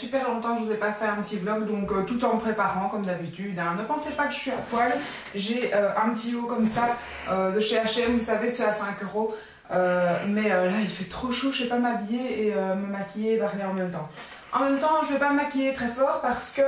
super longtemps que je vous ai pas fait un petit vlog, donc tout en me préparant comme d'habitude. Hein. Ne pensez pas que je suis à poil. J'ai un petit haut comme ça de chez H&M, vous savez, ceux à 5 €. Mais là il fait trop chaud, je sais pas m'habiller et me maquiller et parler en même temps. En même temps, je vais pas me maquiller très fort parce que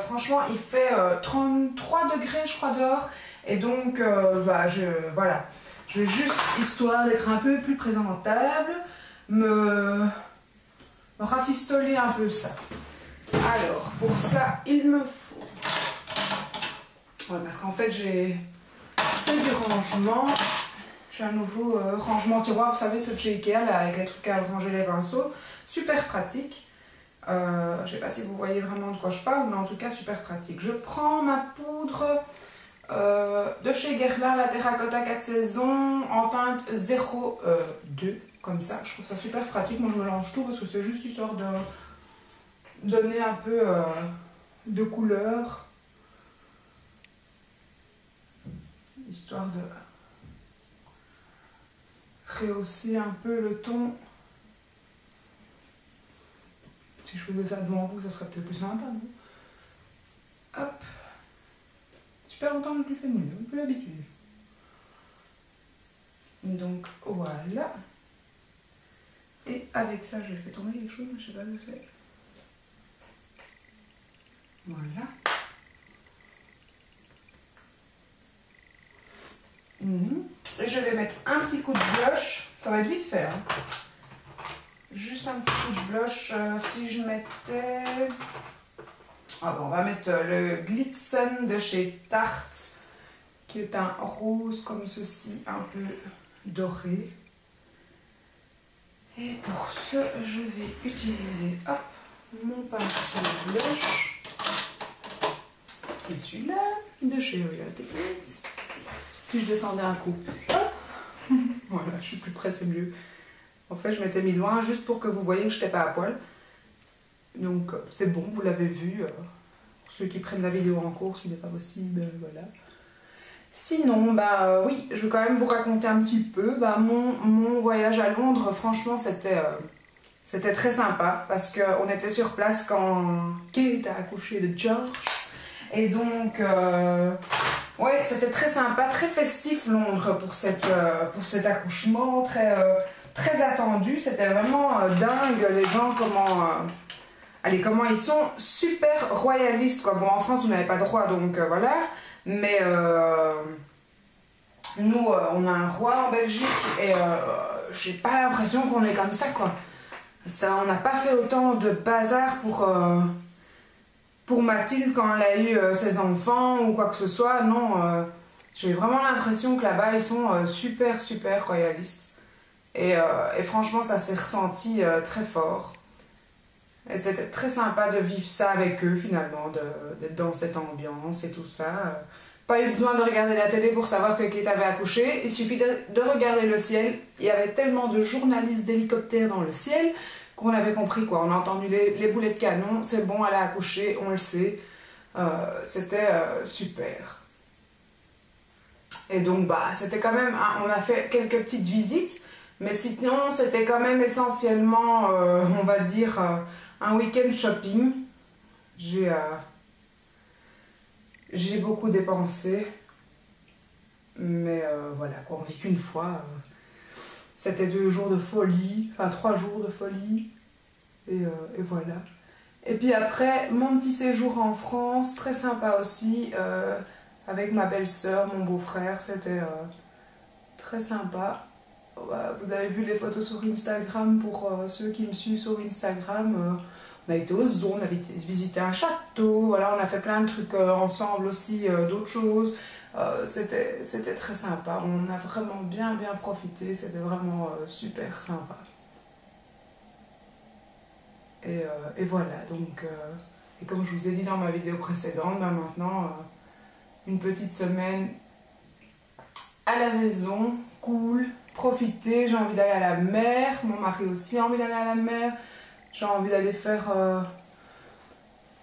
franchement il fait 33 degrés je crois dehors. Et donc voilà, je juste, histoire d'être un peu plus présentable, me rafistoler un peu ça. Alors, pour ça, il me faut... Ouais, parce qu'en fait, j'ai fait du rangement. J'ai un nouveau rangement tiroir, vous savez, ce de chez Ikea, là, avec les trucs à ranger les pinceaux. Super pratique. Je sais pas si vous voyez vraiment de quoi je parle, mais en tout cas, super pratique. Je prends ma poudre de chez Guerlain, la terracotta 4 saisons, en teinte 02. Comme ça, je trouve ça super pratique. Moi, je mélange tout parce que c'est juste histoire de donner un peu de couleur. Histoire de rehausser un peu le ton. Si je faisais ça devant vous, ça serait peut-être plus sympa, non? Hop. Super longtemps que je le fais mieux, un peu l'habitude. Donc, voilà. Et avec ça, je fais tourner quelque chose, mais je sais pas ce que c'est. Voilà. Et je vais mettre un petit coup de blush. Ça va être vite fait. Hein. Juste un petit coup de blush. Si je mettais... Ah bon, on va mettre le Glitzen de chez Tarte, qui est un rose comme ceci, un peu doré. Et pour ce, je vais utiliser hop, mon pinceau blush. Et celui-là, de chez Real Techniques. Si je descendais un coup, hop, voilà, je suis plus près, c'est mieux. En fait, je m'étais mis loin juste pour que vous voyez que je n'étais pas à poil. Donc, c'est bon, vous l'avez vu. Pour ceux qui prennent la vidéo en cours, s'il n'est pas possible, voilà. Sinon, bah oui, je vais quand même vous raconter un petit peu. Bah, mon voyage à Londres, franchement, c'était très sympa parce qu'on était sur place quand Kate a accouché de George. Et donc, ouais, c'était très sympa, très festif Londres pour cet accouchement, très attendu. C'était vraiment dingue, les gens, comment ils sont super royalistes, quoi. Bon, en France, vous n'avez pas droit, donc voilà. Mais nous, on a un roi en Belgique et j'ai pas l'impression qu'on est comme ça, quoi. Ça, on n'a pas fait autant de bazar pour Mathilde quand elle a eu ses enfants ou quoi que ce soit. Non, j'ai vraiment l'impression que là-bas, ils sont super, super royalistes. Et franchement, ça s'est ressenti très fort. Et c'était très sympa de vivre ça avec eux, finalement, d'être dans cette ambiance et tout ça. Pas eu besoin de regarder la télé pour savoir que Kate avait accouché. Il suffit de regarder le ciel. Il y avait tellement de journalistes d'hélicoptères dans le ciel qu'on avait compris, quoi. On a entendu les boulets de canon. C'est bon, elle a accouché, on le sait. C'était super. Et donc, bah, c'était quand même... Hein, on a fait quelques petites visites. Mais sinon, c'était quand même essentiellement, on va dire, un week-end shopping. J'ai beaucoup dépensé, mais voilà, quoi, on vit qu'une fois. C'était 2 jours de folie, enfin 3 jours de folie, et voilà. Et puis après, mon petit séjour en France, très sympa aussi, avec ma belle-sœur, mon beau-frère, c'était très sympa. Vous avez vu les photos sur Instagram, pour ceux qui me suivent sur Instagram. On a été au zoo, on a visité un château, voilà, on a fait plein de trucs ensemble aussi, d'autres choses. C'était très sympa, on a vraiment bien profité, c'était vraiment super sympa. Et voilà, donc, et comme je vous ai dit dans ma vidéo précédente, bah maintenant, une petite semaine à la maison, cool, profiter, j'ai envie d'aller à la mer, mon mari aussi a envie d'aller à la mer. J'ai envie d'aller faire,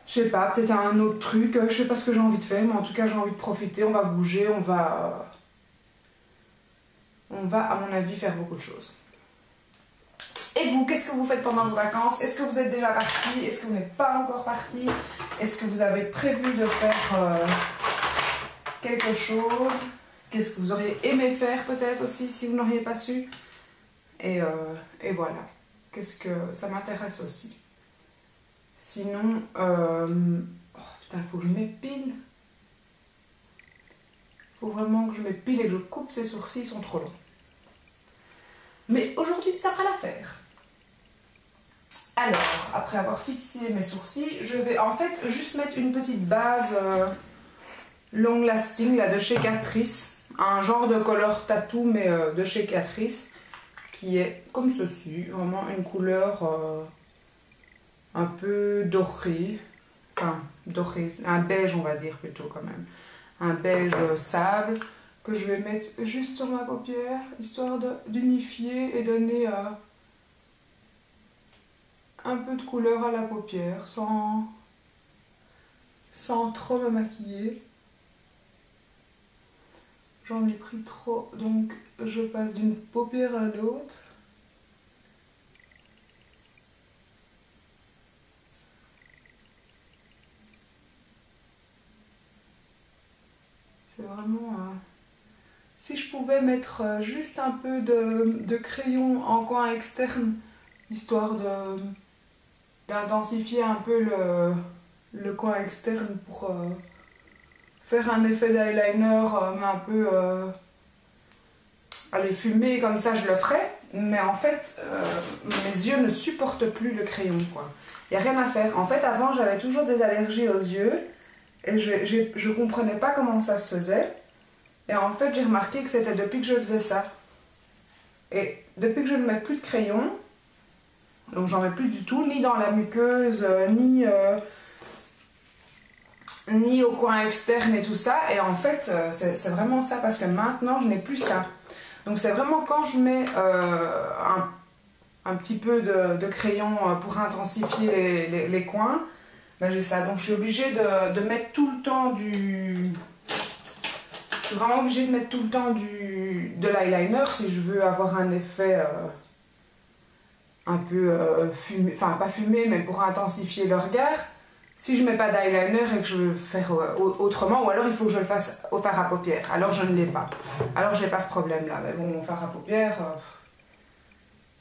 je sais pas, peut-être un autre truc, je sais pas ce que j'ai envie de faire, mais en tout cas j'ai envie de profiter, on va bouger, on va à mon avis faire beaucoup de choses. Et vous, qu'est-ce que vous faites pendant vos vacances? Est-ce que vous êtes déjà parti? Est-ce que vous n'êtes pas encore parti? Est-ce que vous avez prévu de faire quelque chose? Qu'est-ce que vous auriez aimé faire peut-être aussi si vous n'auriez pas su? Et voilà. Qu'est-ce que ça m'intéresse aussi. Sinon, oh putain, il faut que je m'épile. Il faut vraiment que je m'épile et que je coupe ces sourcils, ils sont trop longs. Mais aujourd'hui, ça fera l'affaire. Alors, après avoir fixé mes sourcils, je vais en fait juste mettre une petite base long lasting là, de chez Catrice. Un genre de color tattoo, mais de chez Catrice. Qui est comme ceci, vraiment une couleur un peu dorée. Enfin, doré, un beige on va dire plutôt quand même. Un beige sable que je vais mettre juste sur ma paupière, histoire d'unifier et donner un peu de couleur à la paupière sans trop me maquiller. J'en ai pris trop, donc je passe d'une paupière à l'autre. C'est vraiment... Si je pouvais mettre juste un peu de crayon en coin externe, histoire d'intensifier un peu le coin externe pour faire un effet d'eyeliner, mais un peu aller fumer, comme ça je le ferais. Mais en fait, mes yeux ne supportent plus le crayon, quoi. Il n'y a rien à faire. En fait, avant, j'avais toujours des allergies aux yeux et je comprenais pas comment ça se faisait. Et en fait, j'ai remarqué que c'était depuis que je faisais ça. Et depuis que je ne mets plus de crayon, donc j'en mets plus du tout, ni dans la muqueuse, ni au coin externe et tout ça. Et en fait, c'est vraiment ça, parce que maintenant, je n'ai plus ça. Donc c'est vraiment quand je mets un petit peu de crayon pour intensifier les coins, ben j'ai ça. Donc je suis obligée de mettre tout le temps du... Je suis vraiment obligée de mettre tout le temps de l'eyeliner si je veux avoir un effet un peu fumé, enfin pas fumé, mais pour intensifier le regard. Si je mets pas d'eyeliner et que je veux faire autrement, ou alors il faut que je le fasse au fard à paupières, alors je ne l'ai pas. Alors j'ai pas ce problème là, mais bon, mon fard à paupières,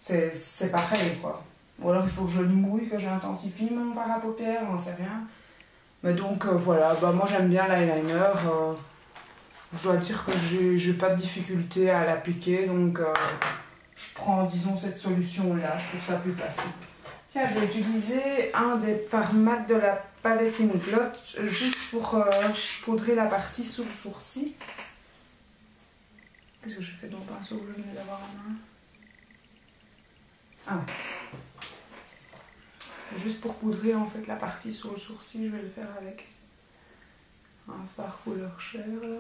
c'est pareil quoi. Ou alors il faut que je le mouille, que j'intensifie mon fard à paupières, j'en sais rien. Mais donc voilà, bah, moi j'aime bien l'eyeliner. Je dois dire que j'ai pas de difficulté à l'appliquer, donc je prends disons cette solution là, je trouve ça plus facile. Tiens, je vais utiliser un des fards mat de la palette Inglot juste pour poudrer la partie sous le sourcil. Qu'est-ce que j'ai fait dans le pinceau que je venais d'avoir en main? Ah ouais. Juste pour poudrer en fait la partie sous le sourcil, je vais le faire avec un fard couleur chair là.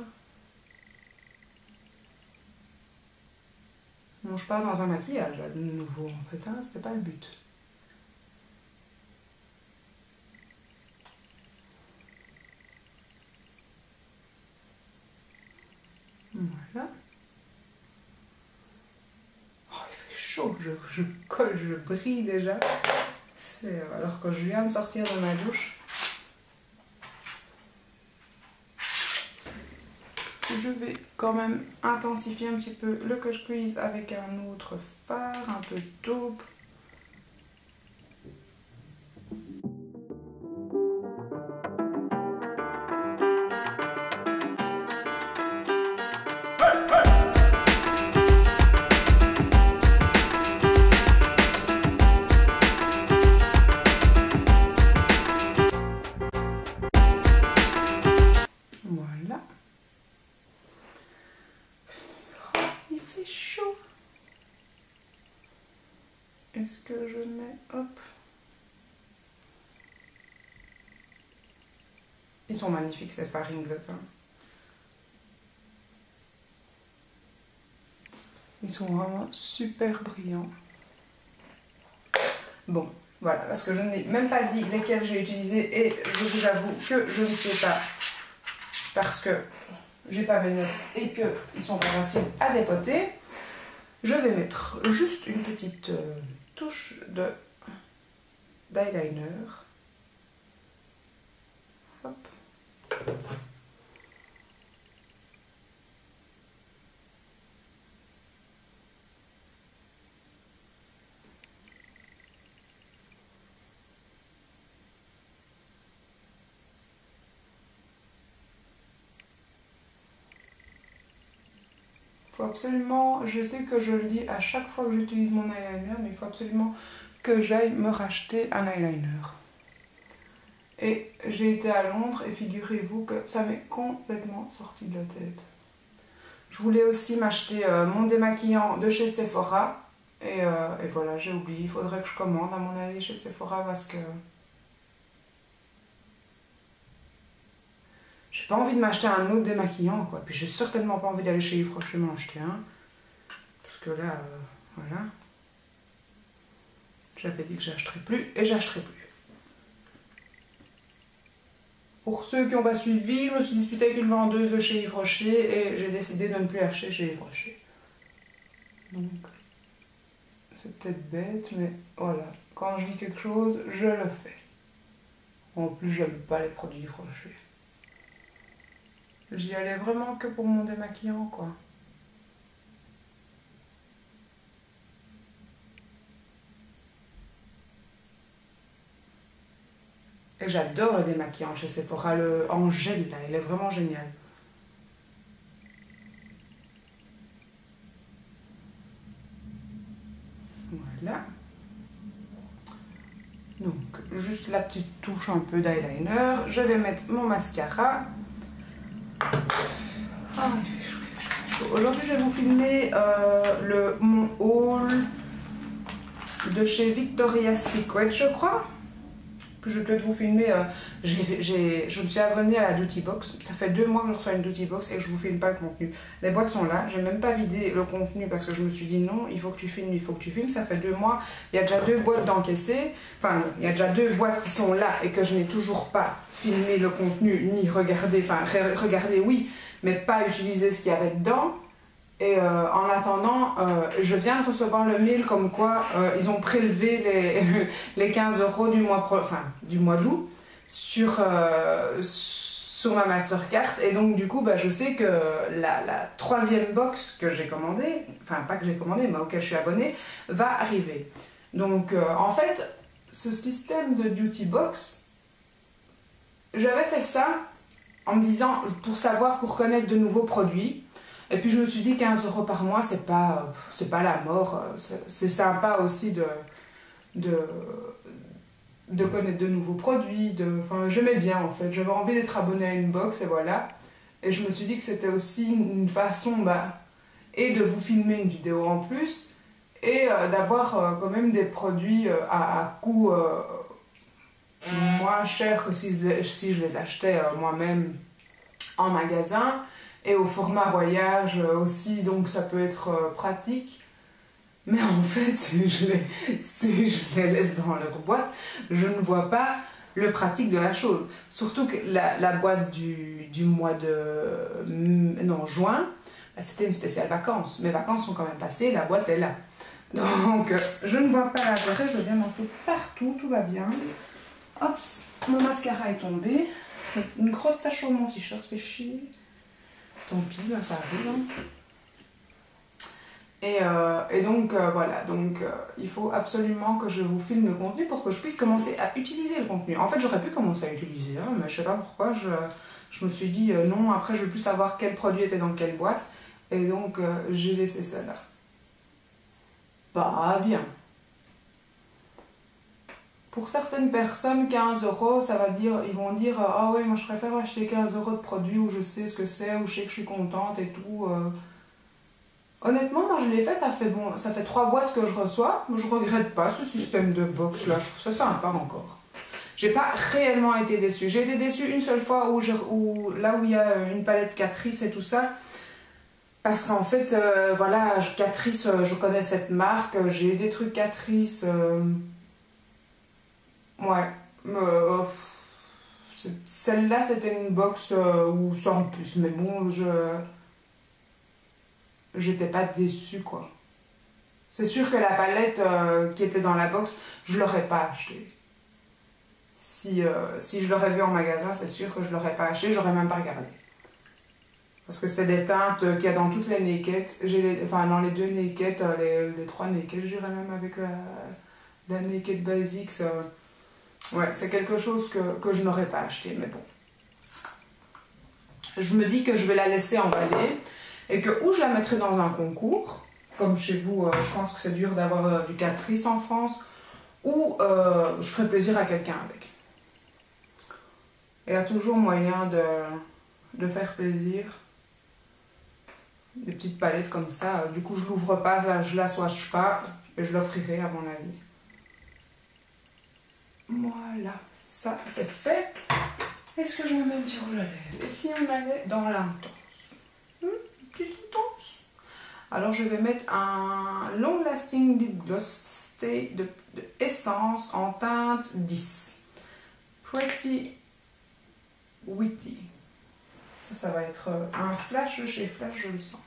Bon, je pars dans un maquillage là, de nouveau en fait, hein, c'était pas le but. Voilà. Oh, il fait chaud, je colle, je brille déjà. Alors que je viens de sortir de ma douche. Je vais quand même intensifier un petit peu le Coach Crease avec un autre fard, un peu de taupe. Voilà. Il fait chaud. Est-ce que je mets... Hop. Ils sont magnifiques ces fards Inglot. Hein. Ils sont vraiment super brillants. Bon, voilà, parce que je n'ai même pas dit lesquels j'ai utilisés et je vous avoue que je ne sais pas. Parce que j'ai pas mes notes et qu'ils sont pas faciles à dépoter. Je vais mettre juste une petite touche d'eyeliner. Hop. Faut absolument, je sais que je le dis à chaque fois que j'utilise mon eyeliner, mais il faut absolument que j'aille me racheter un eyeliner. Et j'ai été à Londres et figurez-vous que ça m'est complètement sorti de la tête. Je voulais aussi m'acheter mon démaquillant de chez Sephora et voilà, j'ai oublié, il faudrait que je commande à mon avis chez Sephora parce que j'ai pas envie de m'acheter un autre démaquillant quoi. Puis j'ai certainement pas envie d'aller chez Yves Rocher m'en acheter un. Parce que là, voilà. J'avais dit que j'achèterais plus et j'achèterai plus. Pour ceux qui n'ont pas suivi, je me suis disputée avec une vendeuse de chez Yves Rocher et j'ai décidé de ne plus acheter chez Yves Rocher. Donc, c'est peut-être bête, mais voilà. Quand je dis quelque chose, je le fais. En plus, j'aime pas les produits Yves Rocher. J'y allais vraiment que pour mon démaquillant, quoi. Et j'adore le démaquillant chez Sephora, le en gel, là, il est vraiment génial. Voilà. Donc, juste la petite touche un peu d'eyeliner. Je vais mettre mon mascara. Ah, il fait chaud, il fait chaud, il fait chaud. Aujourd'hui, je vais vous filmer mon haul de chez Victoria's Secret, je crois. Que je vais peut-être vous filmer. Je me suis abonnée à la Duty Box. Ça fait 2 mois que je reçois une Duty Box et je vous filme pas le contenu. Les boîtes sont là. J'ai même pas vidé le contenu parce que je me suis dit non, il faut que tu filmes, il faut que tu filmes. Ça fait 2 mois. Il y a déjà 2 boîtes d'encaissées. Enfin, il y a déjà 2 boîtes qui sont là et que je n'ai toujours pas filmé le contenu ni regardé. Enfin, regardé oui, mais pas utilisé ce qu'il y avait dedans. Et en attendant, je viens de recevoir le mail comme quoi ils ont prélevé les 15 € du mois d'août sur ma Mastercard. Et donc du coup, bah, je sais que la 3e box que j'ai commandée, enfin pas que j'ai commandée, mais auquel je suis abonnée, va arriver. Donc en fait, ce système de Duty Box, j'avais fait ça en me disant, pour connaître de nouveaux produits. Et puis je me suis dit 15 € par mois, c'est pas la mort. C'est sympa aussi de connaître de nouveaux produits. Enfin, j'aimais bien en fait. J'avais envie d'être abonnée à une box et voilà. Et je me suis dit que c'était aussi une façon et de vous filmer une vidéo en plus et d'avoir quand même des produits à coût moins cher que si je les achetais moi-même en magasin. Et au format voyage aussi, donc ça peut être pratique. Mais en fait, si je les laisse dans leur boîte, je ne vois pas le pratique de la chose. Surtout que la boîte du mois de juin, c'était une spéciale vacances. Mes vacances sont quand même passées, la boîte est là. Donc, je ne vois pas l'intérêt, je viens m'en foutre partout, tout va bien. Hop, mon mascara est tombé. Une grosse tache sur mon t-shirt, c'est chier. Tant pis, là, ça arrive. Et donc, voilà. Donc, il faut absolument que je vous filme le contenu pour que je puisse commencer à utiliser le contenu. En fait, j'aurais pu commencer à utiliser, hein, mais je sais pas pourquoi. Je me suis dit non, après, je veux plus savoir quel produit était dans quelle boîte. Et donc, j'ai laissé ça là. Pas bien. Pour certaines personnes, 15 €, ça va dire, ils vont dire ah ouais, moi je préfère acheter 15 € de produits où je sais ce que c'est, où je sais que je suis contente et tout. Honnêtement, moi je l'ai fait, ça fait 3 boîtes que je reçois. Je regrette pas ce système de box là, je trouve ça sympa encore. J'ai pas réellement été déçue. J'ai été déçue une seule fois là où il y a une palette Catrice et tout ça. Parce qu'en fait, voilà, Catrice, je connais cette marque, j'ai des trucs Catrice. Ouais, celle-là c'était une box ou ça en plus, mais bon, j'étais pas déçue quoi. C'est sûr que la palette qui était dans la box, je ne l'aurais pas achetée. Si je l'aurais vu en magasin, c'est sûr que je ne l'aurais pas acheté, j'aurais même pas regardé. Parce que c'est des teintes qu'il y a dans toutes les Naked. Enfin, dans les 2 Naked, les 3 Naked, je dirais même avec la Naked Basics. Ouais, c'est quelque chose que je n'aurais pas acheté, mais bon. Je me dis que je vais la laisser emballer et que ou je la mettrai dans un concours, comme chez vous, je pense que c'est dur d'avoir du Catrice en France, ou je ferai plaisir à quelqu'un avec. Il y a toujours moyen de faire plaisir. Des petites palettes comme ça, du coup je l'ouvre pas, je la swatch pas et je l'offrirai à mon avis. Voilà, ça c'est fait. Est-ce que je me mets un petit rouge à lèvres? Et si on allait dans l'intense, petite intense. Alors je vais mettre un Long Lasting Lip Gloss Stay de Essence en teinte 10. Pretty Witty. Ça va être un flash de chez Flash, je le sens.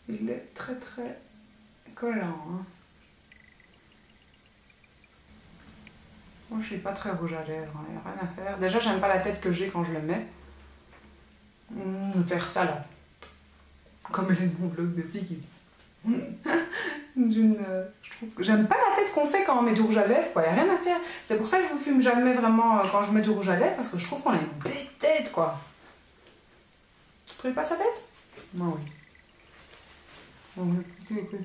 Il est très très collant. Hein. Moi je suis pas très rouge à lèvres, il n'y a rien à faire. Déjà j'aime pas la tête que j'ai quand je le mets. Faire ça là. Comme elle est de mon blog de filles qui je trouve que j'aime pas la tête qu'on fait quand on met du rouge à lèvres, quoi. Il n'y a rien à faire. C'est pour ça que je vous filme jamais vraiment quand je mets du rouge à lèvres, parce que je trouve qu'on a une bête tête, quoi. Tu trouves pas sa tête? Moi oui.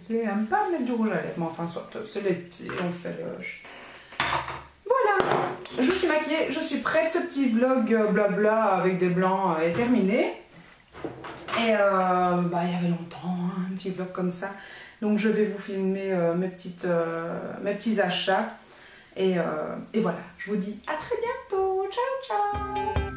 J'aime pas mettre du rouge à lèvres, mais enfin, c'est l'été, on fait le... Voilà, je suis maquillée, je suis prête. Ce petit vlog blabla avec des blancs est terminé. Et il y avait longtemps, hein, un petit vlog comme ça. Donc je vais vous filmer mes petits achats. Et voilà, je vous dis à très bientôt. Ciao, ciao!